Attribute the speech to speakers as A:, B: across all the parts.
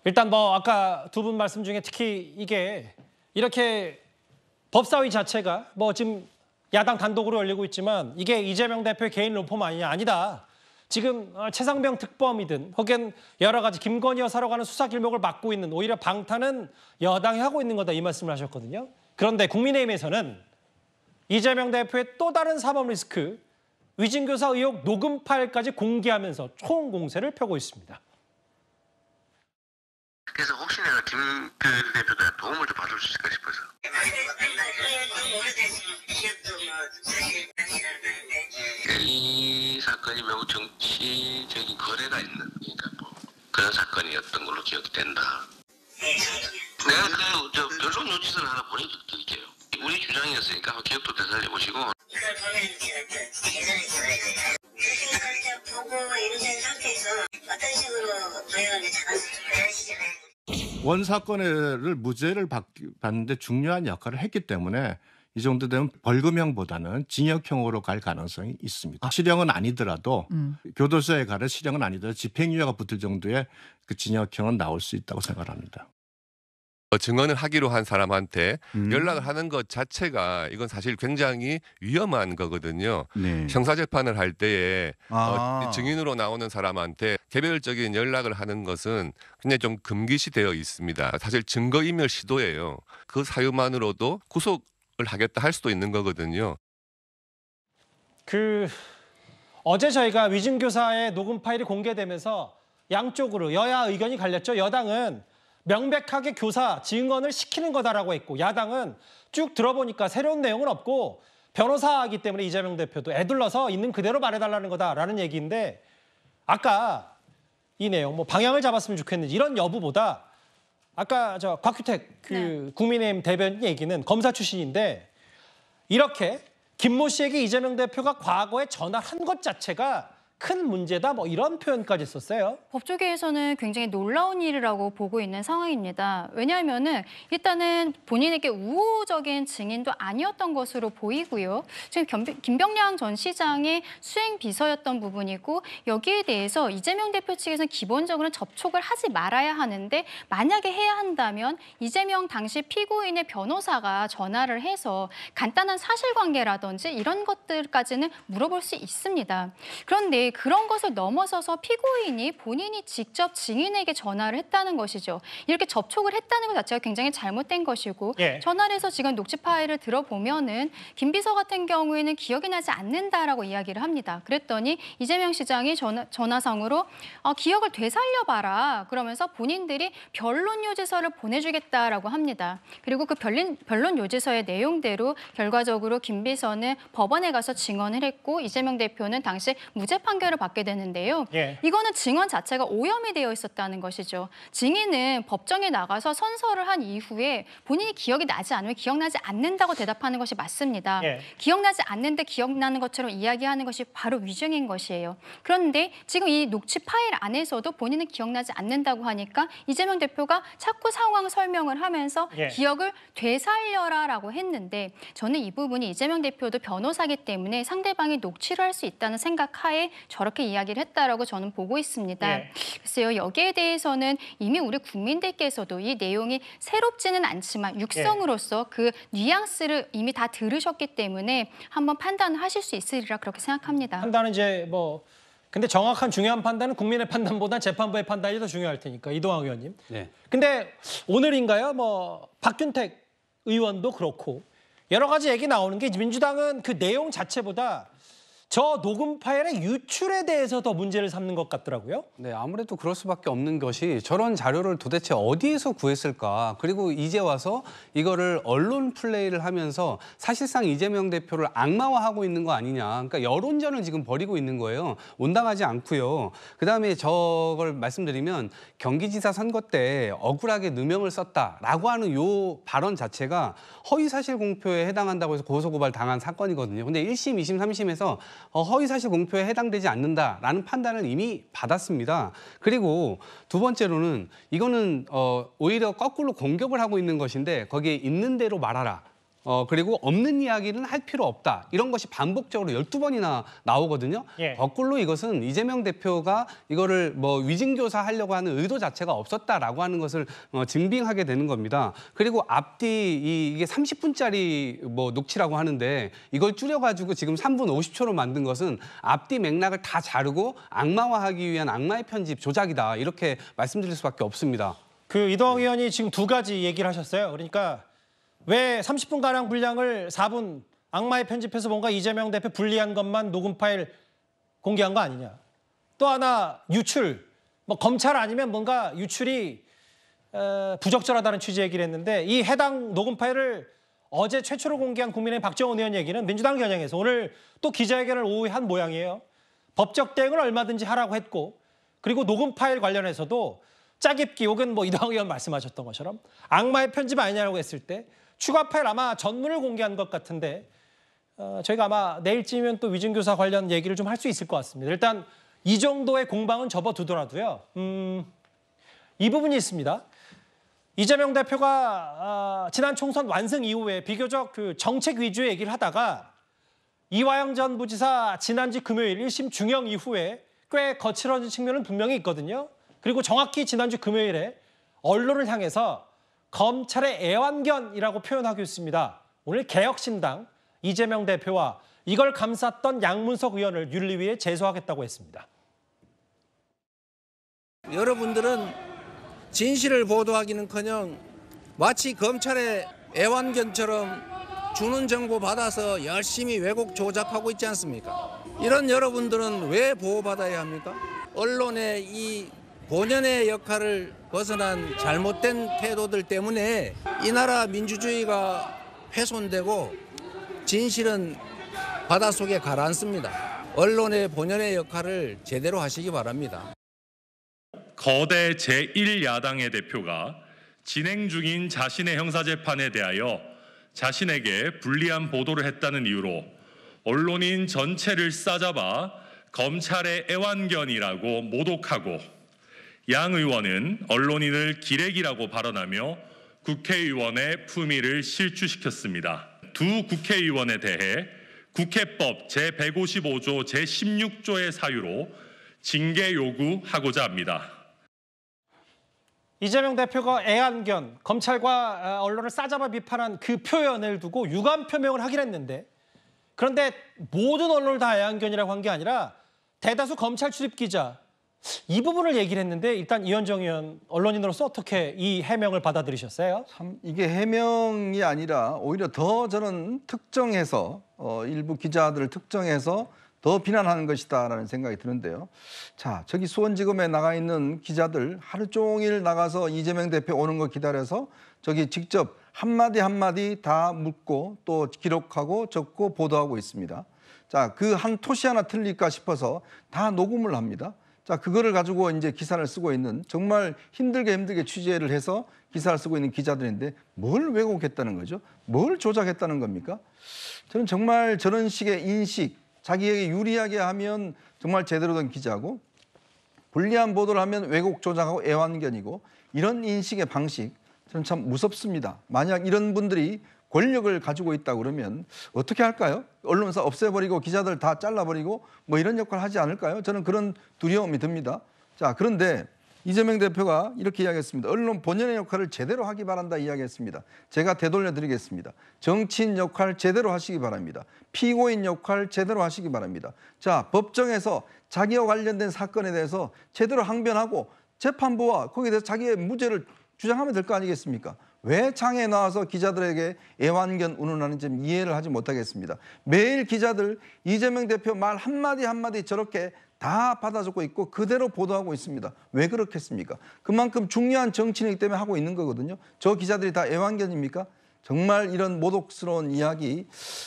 A: 일단 뭐 아까 두 분 말씀 중에 특히 이게 이렇게 법사위 자체가 뭐 지금 야당 단독으로 열리고 있지만 이게 이재명 대표의 개인 로펌 아니냐? 아니다. 지금 최상병 특검이든 혹은 여러 가지 김건희 여사로 가는 수사 길목을 막고 있는 오히려 방탄은 여당이 하고 있는 거다 이 말씀을 하셨거든요. 그런데 국민의힘에서는 이재명 대표의 또 다른 사법 리스크 위증교사 의혹 녹음 파일까지 공개하면서 총공세를 펴고 있습니다.
B: 그래서 혹시 내가 김 대표한테 도움을 좀 받을 수 있을까 싶어서. 이 사건이 매우 정치적인 거래가 있는, 그러니까 뭐 그런 사건이었던 걸로 기억이 된다. 내가 저 변론 요지서를 하나 보내드릴게요. 우리 주장이었으니까 기억도 되살려 보시고. 이걸 보면 제가 보고 이루어진 상태에서 어떤 식으로 도형을 잡았을지 아시잖아요.
C: 원 사건을 무죄를 받는데 중요한 역할을 했기 때문에 이 정도 되면 벌금형보다는 징역형으로 갈 가능성이 있습니다. 실형은 아니더라도 교도소에 가는 실형은 아니더라도 집행유예가 붙을 정도의 그 징역형은 나올 수 있다고 생각합니다.
D: 증언을 하기로 한 사람한테 연락을 하는 것 자체가 이건 사실 굉장히 위험한 거거든요.
E: 네.
D: 형사재판을 할 때에 증인으로 나오는 사람한테 개별적인 연락을 하는 것은 굉장히 좀 금기시되어 있습니다. 사실 증거인멸 시도예요. 그 사유만으로도 구속을 하겠다 할 수도 있는 거거든요.
A: 어제 저희가 위증교사의 녹음 파일이 공개되면서 양쪽으로 여야 의견이 갈렸죠. 여당은 명백하게 교사 증언을 시키는 거다라고 했고 야당은 쭉 들어보니까 새로운 내용은 없고 변호사이기 때문에 이재명 대표도 애둘러서 있는 그대로 말해달라는 거다라는 얘기인데 아까 이 내용 뭐 방향을 잡았으면 좋겠는지 이런 여부보다 아까 저 곽규택 국민의힘 대변인 얘기는 검사 출신인데 이렇게 김모 씨에게 이재명 대표가 과거에 전화한 것 자체가 큰 문제다 뭐 이런 표현까지 썼어요.
F: 법조계에서는 굉장히 놀라운 일이라고 보고 있는 상황입니다. 왜냐하면은 일단은 본인에게 우호적인 증인도 아니었던 것으로 보이고요. 지금 김병량 전 시장의 수행 비서였던 부분이고 여기에 대해서 이재명 대표 측에서는 기본적으로 접촉을 하지 말아야 하는데 만약에 해야 한다면 이재명 당시 피고인의 변호사가 전화를 해서 간단한 사실관계라든지 이런 것들까지는 물어볼 수 있습니다. 그런데 그런 것을 넘어서서 피고인이 본인이 직접 증인에게 전화를 했다는 것이죠. 이렇게 접촉을 했다는 것 자체가 굉장히 잘못된 것이고 전화를 해서 지금 녹취 파일을 들어보면은 김 비서 같은 경우에는 기억이 나지 않는다라고 이야기를 합니다. 그랬더니 이재명 시장이 전화상으로 기억을 되살려봐라 그러면서 본인들이 변론 요지서를 보내주겠다라고 합니다. 그리고 그 변론 요지서의 내용대로 결과적으로 김 비서는 법원에 가서 증언을 했고 이재명 대표는 당시 무죄 판결을 받게 되는데요. 이거는 증언 자체가 오염이 되어 있었다는 것이죠. 증인은 법정에 나가서 선서를 한 이후에 본인이 기억이 나지 않으면 기억나지 않는다고 대답하는 것이 맞습니다. 기억나지 않는데 기억나는 것처럼 이야기하는 것이 바로 위증인 것이에요. 그런데 지금 이 녹취 파일 안에서도 본인은 기억나지 않는다고 하니까 이재명 대표가 자꾸 상황 설명을 하면서 기억을 되살려라라고 했는데 저는 이 부분이 이재명 대표도 변호사기 때문에 상대방이 녹취를 할 수 있다는 생각하에 저렇게 이야기를 했다라고 저는 보고 있습니다. 글쎄요, 여기에 대해서는 이미 우리 국민들께서도 이 내용이 새롭지는 않지만 육성으로서 그 뉘앙스를 이미 다 들으셨기 때문에 한번 판단을 하실 수 있으리라 그렇게 생각합니다.
A: 판단은 이제 뭐 근데 정확한 중요한 판단은 국민의 판단보다 재판부의 판단이 더 중요할 테니까 이동환 의원님. 근데 오늘인가요? 뭐 박균택 의원도 그렇고 여러 가지 얘기 나오는 게 민주당은 그 내용 자체보다 저 녹음 파일의 유출에 대해서 더 문제를 삼는 것 같더라고요.
E: 네, 아무래도 그럴 수밖에 없는 것이 저런 자료를 도대체 어디에서 구했을까? 그리고 이제 와서 이거를 언론 플레이를 하면서 사실상 이재명 대표를 악마화하고 있는 거 아니냐. 그러니까 여론전을 지금 벌이고 있는 거예요. 온당하지 않고요. 그다음에 저걸 말씀드리면 경기지사 선거 때 억울하게 누명을 썼다라고 하는 요 발언 자체가 허위사실 공표에 해당한다고 해서 고소고발 당한 사건이거든요. 근데 1심, 2심, 3심에서 허위사실 공표에 해당되지 않는다라는 판단을 이미 받았습니다. 그리고 두 번째로는 이거는 오히려 거꾸로 공격을 하고 있는 것인데 거기에 있는 대로 말하라. 그리고 없는 이야기는 할 필요 없다. 이런 것이 반복적으로 12번이나 나오거든요.
A: 예.
E: 거꾸로 이것은 이재명 대표가 이거를 뭐 위증교사 하려고 하는 의도 자체가 없었다라고 하는 것을 증빙하게 되는 겁니다. 그리고 앞뒤 이게 30분짜리 뭐 녹취라고 하는데 이걸 줄여가지고 지금 3분 50초로 만든 것은 앞뒤 맥락을 다 자르고 악마화하기 위한 악마의 편집 조작이다. 이렇게 말씀드릴 수밖에 없습니다.
A: 그 이동학 의원이 지금 두 가지 얘기를 하셨어요. 그러니까 왜 30분가량 분량을 4분 악마의 편집해서 뭔가 이재명 대표 불리한 것만 녹음 파일 공개한 거 아니냐. 또 하나 유출, 뭐 검찰 아니면 뭔가 유출이 부적절하다는 취지의 얘기를 했는데 이 해당 녹음 파일을 어제 최초로 공개한 국민의힘 박정원 의원 얘기는 민주당 겨냥해서 오늘 또 기자회견을 오후에 한 모양이에요. 법적 대응을 얼마든지 하라고 했고 그리고 녹음 파일 관련해서도 짜깁기 혹은 뭐 이동학 의원 말씀하셨던 것처럼 악마의 편집 아니냐고 했을 때 추가 파일 아마 전문을 공개한 것 같은데 저희가 아마 내일쯤이면 또 위증교사 관련 얘기를 좀 할 수 있을 것 같습니다. 일단 이 정도의 공방은 접어두더라도요. 이 부분이 있습니다. 이재명 대표가 지난 총선 완승 이후에 비교적 그 정책 위주의 얘기를 하다가 이화영 전 부지사 지난주 금요일 1심 중형 이후에 꽤 거칠어진 측면은 분명히 있거든요. 그리고 정확히 지난주 금요일에 언론을 향해서 검찰의 애완견이라고 표현하고 있습니다. 오늘 개혁신당 이재명 대표와 이걸 감쌌던 양문석 의원을 윤리위에 제소하겠다고 했습니다.
G: 여러분들은 진실을 보도하기는커녕 마치 검찰의 애완견처럼 주는 정보 받아서 열심히 왜곡 조작하고 있지 않습니까? 이런 여러분들은 왜 보호받아야 합니까? 언론의 이 본연의 역할을 벗어난 잘못된 태도들 때문에 이 나라 민주주의가 훼손되고 진실은 바닷속에 가라앉습니다. 언론의 본연의 역할을 제대로 하시기 바랍니다.
H: 거대 제1야당의 대표가 진행 중인 자신의 형사재판에 대하여 자신에게 불리한 보도를 했다는 이유로 언론인 전체를 싸잡아 검찰의 애완견이라고 모독하고 양 의원은 언론인을 기레기라고 발언하며 국회의원의 품위를 실추시켰습니다. 두 국회의원에 대해 국회법 제155조 제16조의 사유로 징계 요구하고자 합니다.
A: 이재명 대표가 애완견, 검찰과 언론을 싸잡아 비판한 그 표현을 두고 유감 표명을 하긴 했는데 그런데 모든 언론을 다 애완견이라고 한 게 아니라 대다수 검찰 출입 기자 이 부분을 얘기를 했는데 일단 이현정 의원 언론인으로서 어떻게 이 해명을 받아들이셨어요?
I: 참 이게 해명이 아니라 오히려 더 저는 특정해서 일부 기자들을 특정해서 더 비난하는 것이다라는 생각이 드는데요. 자, 저기 수원지검에 나가 있는 기자들 하루 종일 나가서 이재명 대표 오는 거 기다려서 저기 직접 한마디 한마디 다 묻고 또 기록하고 적고 보도하고 있습니다. 자, 그 한 토시 하나 틀릴까 싶어서 다 녹음을 합니다. 자, 그거를 가지고 이제 기사를 쓰고 있는 정말 힘들게 취재를 해서 기사를 쓰고 있는 기자들인데 뭘 왜곡했다는 거죠? 뭘 조작했다는 겁니까? 저는 정말 저런 식의 인식, 자기에게 유리하게 하면 정말 제대로 된 기자고 불리한 보도를 하면 왜곡 조작하고 애완견이고 이런 인식의 방식 저는 참 무섭습니다. 만약 이런 분들이 권력을 가지고 있다 그러면 어떻게 할까요? 언론사 없애버리고 기자들 다 잘라버리고 뭐 이런 역할을 하지 않을까요? 저는 그런 두려움이 듭니다. 자, 그런데 이재명 대표가 이렇게 이야기했습니다. 언론 본연의 역할을 제대로 하기 바란다 이야기했습니다. 제가 되돌려 드리겠습니다. 정치인 역할 제대로 하시기 바랍니다. 피고인 역할 제대로 하시기 바랍니다. 자, 법정에서 자기와 관련된 사건에 대해서 제대로 항변하고 재판부와 거기에 대해서 자기의 무죄를 주장하면 될 거 아니겠습니까? 왜 장에 나와서 기자들에게 애완견 운운하는지 이해를 하지 못하겠습니다. 매일 기자들 이재명 대표 말 한마디 한마디 저렇게 다 받아 적고 있고 그대로 보도하고 있습니다. 왜 그렇겠습니까? 그만큼 중요한 정치인이기 때문에 하고 있는 거거든요. 저 기자들이 다 애완견입니까? 정말 이런 모독스러운 이야기,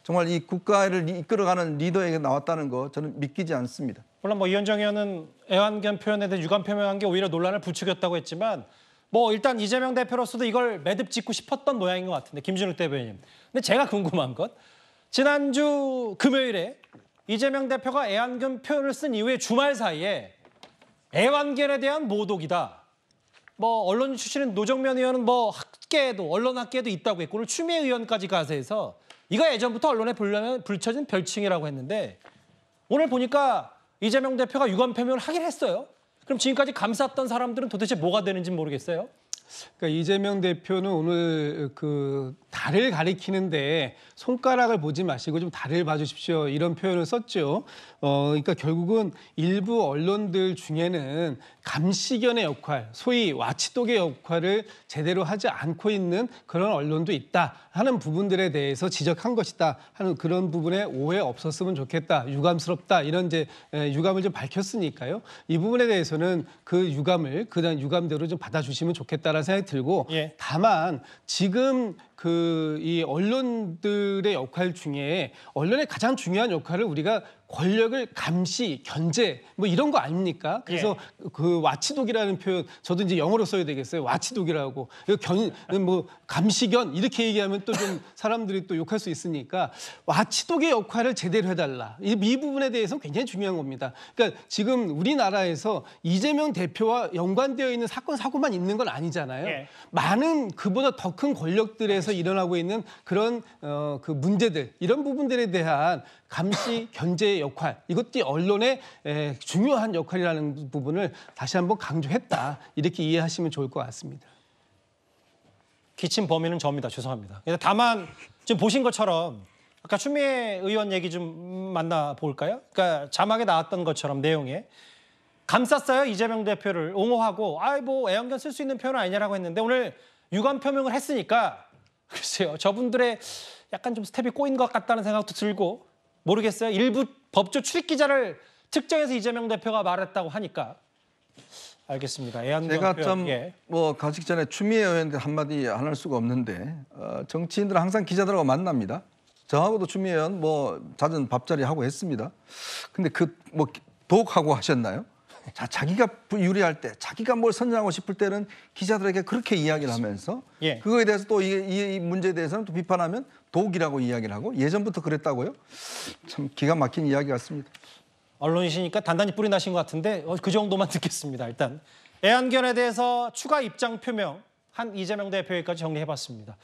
I: 정말 이 국가를 이끌어가는 리더에게 나왔다는 거 저는 믿기지 않습니다.
A: 물론 뭐 이현정 의원은 애완견 표현에 대해 유감 표명한 게 오히려 논란을 부추겼다고 했지만 뭐 일단 이재명 대표로서도 이걸 매듭 짓고 싶었던 모양인 것 같은데 김준욱 대변인. 근데 제가 궁금한 것 지난주 금요일에 이재명 대표가 애완견 표현을 쓴 이후에 주말 사이에 애완견에 대한 모독이다. 뭐 언론 출신인 노정면 의원은 뭐 학계에도 언론 학계에도 있다고 했고 오늘 추미애 의원까지 가서 해서 이거 예전부터 언론에 불려진 별칭이라고 했는데 오늘 보니까 이재명 대표가 유감 표명을 하긴 했어요. 그럼 지금까지 감쌌던 사람들은 도대체 뭐가 되는지 모르겠어요.
J: 그러니까 이재명 대표는 오늘 그 달을 가리키는데 손가락을 보지 마시고 좀 달을 봐주십시오 이런 표현을 썼죠. 그러니까 결국은 일부 언론들 중에는 감시견의 역할, 소위 와치독의 역할을 제대로 하지 않고 있는 그런 언론도 있다 하는 부분들에 대해서 지적한 것이다 하는 그런 부분에 오해 없었으면 좋겠다, 유감스럽다 이런 이제 유감을 좀 밝혔으니까요. 이 부분에 대해서는 그 유감을 그냥 유감대로 좀 받아주시면 좋겠다라는 생각이 들고 다만 지금 이 언론들의 역할 중에 언론의 가장 중요한 역할을 우리가 권력을 감시, 견제 뭐 이런 거 아닙니까? 그래서 그 와치독이라는 표현 저도 이제 영어로 써야 되겠어요. 와치독이라고 뭐 감시견 이렇게 얘기하면 또 좀 사람들이 또 욕할 수 있으니까 와치독의 역할을 제대로 해달라. 이 부분에 대해서는 굉장히 중요한 겁니다. 그러니까 지금 우리나라에서 이재명 대표와 연관되어 있는 사건 사고만 있는 건 아니잖아요. 많은 그보다 더 큰 권력들에서 일어나고 있는 그런 그 문제들 이런 부분들에 대한 감시, 견제의 역할 이것도 언론의 중요한 역할이라는 부분을 다시 한번 강조했다. 이렇게 이해하시면 좋을 것 같습니다.
A: 기침 범인은 저입니다. 죄송합니다. 다만 지금 보신 것처럼 아까 추미애 의원 얘기 좀 만나볼까요? 그러니까 자막에 나왔던 것처럼 내용에 감쌌어요. 이재명 대표를 옹호하고 뭐 애완견 쓸 수 있는 표현 아니냐라고 했는데 오늘 유감 표명을 했으니까 글쎄요. 저분들의 약간 좀 스텝이 꼬인 것 같다는 생각도 들고 모르겠어요. 일부 법조 출입 기자를 특정해서 이재명 대표가 말했다고 하니까 알겠습니다.
I: 제가 좀 뭐 가기 전에 추미애 의원한테 한마디 안 할 수가 없는데 정치인들은 항상 기자들하고 만납니다. 저하고도 추미애 의원 뭐 잦은 밥자리 하고 했습니다. 근데 그 뭐 독하고 하셨나요? 자, 자기가 유리할 때, 자기가 뭘 선전하고 싶을 때는 기자들에게 그렇게 이야기를 하면서 그거에 대해서 또 이 문제에 대해서는 또 비판하면 독이라고 이야기를 하고 예전부터 그랬다고요? 참 기가 막힌 이야기 같습니다.
A: 언론이시니까 단단히 뿌리 나신 것 같은데 그 정도만 듣겠습니다. 일단 애완견에 대해서 추가 입장 표명 한 이재명 대표에까지 정리해봤습니다.